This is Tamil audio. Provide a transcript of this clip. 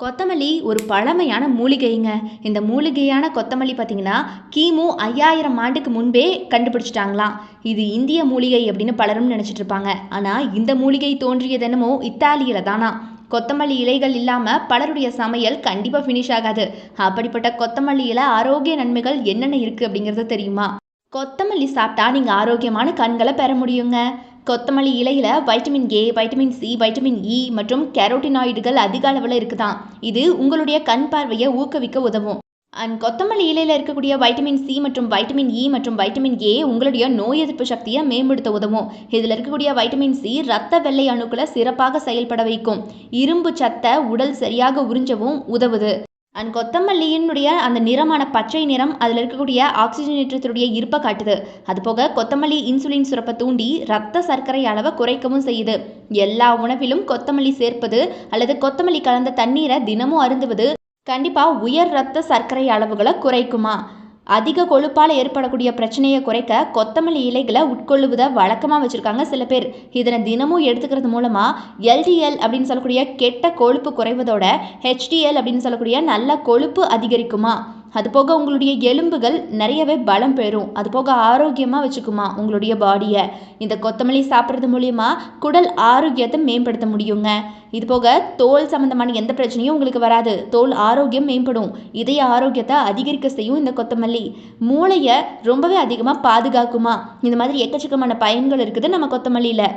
கொத்தமல்லி ஒரு பழமையான மூலிகைங்க. இந்த மூலிகையான கொத்தமல்லி பார்த்தீங்கன்னா, கிமு 5000 ஆண்டுக்கு முன்பே கண்டுபிடிச்சிட்டாங்களாம். இது இந்திய மூலிகை அப்படின்னு பலரும் நினைச்சிட்டு இருப்பாங்க. ஆனா இந்த மூலிகை தோன்றியது என்னமோ இத்தாலியில தானா. கொத்தமல்லி இலைகள் இல்லாம பலருடைய சமையல் கண்டிப்பா ஃபினிஷ் ஆகாது. அப்படிப்பட்ட கொத்தமல்லியில ஆரோக்கிய நன்மைகள் என்னென்ன இருக்கு அப்படிங்கிறது தெரியுமா? கொத்தமல்லி சாப்பிட்டா நீங்க ஆரோக்கியமான கண்களை பெற முடியுங்க. கொத்தமல்லி இலையில vitamin A, vitamin C, vitamin E மற்றும் கேரோட்டினாய்டுகள் அதிக அளவில் இருக்குதாம். இது உங்களுடைய கண் பார்வையை ஊக்குவிக்க உதவும். அண்ட் கொத்தமல்லி இலையில இருக்கக்கூடிய வைட்டமின் சி மற்றும் வைட்டமின் இ மற்றும் வைட்டமின் ஏ உங்களுடைய நோய் எதிர்ப்பு சக்தியை மேம்படுத்த உதவும். இதில் இருக்கக்கூடிய வைட்டமின் சி ரத்த வெள்ளை அணுக்களை சிறப்பாக செயல்பட வைக்கும். இரும்பு சத்தை உடல் சரியாக உறிஞ்சவும் உதவுது. அண்ட் கொத்தமல்லியினுடைய அந்த நிறமான பச்சை நிறம் அதில் இருக்கக்கூடிய ஆக்சிஜனேற்றத்துடைய இருப்பை காட்டுது. அதுபோக கொத்தமல்லி இன்சுலின் சுரப்பை தூண்டி ரத்த சர்க்கரை அளவை குறைக்கவும் செய்யுது. எல்லா உணவிலும் கொத்தமல்லி சேர்ப்பது அல்லது கொத்தமல்லி கலந்த தண்ணீரை தினமும் அருந்துவது கண்டிப்பாக உயர் ரத்த சர்க்கரை அளவுகளை குறைக்குமா. அதிக கொழுப்பால் ஏற்படக்கூடிய பிரச்சனையை குறைக்க கொத்தமல்லி இலைகளை உட்கொள்ளுவதை வழக்கமாக வச்சுருக்காங்க சில பேர். இதனை தினமும் எடுத்துக்கிறது மூலமாக எல்டிஎல் அப்படின்னு சொல்லக்கூடிய கெட்ட கொழுப்பு குறைவதோட ஹெச்டிஎல் அப்படின்னு சொல்லக்கூடிய நல்ல கொழுப்பு அதிகரிக்குமா. அதுபோக உங்களுடைய எலும்புகள் நிறையவே பலம் பெறும். அதுபோக ஆரோக்கியமாக வச்சுக்குமா உங்களுடைய பாடியை. இந்த கொத்தமல்லி சாப்பிட்றது மூலியமா குடல் ஆரோக்கியத்தை மேம்படுத்த முடியுங்க. இது போக தோல் சம்மந்தமான எந்த பிரச்சனையும் உங்களுக்கு வராது. தோல் ஆரோக்கியம் மேம்படும். இதய ஆரோக்கியத்தை அதிகரிக்க செய்யும் இந்த கொத்தமல்லி. மூளையை ரொம்பவே அதிகமாக பாதுகாக்குமா. இந்த மாதிரி எக்கச்சக்கமான பயன்கள் இருக்குது நம்ம கொத்தமல்லியில்.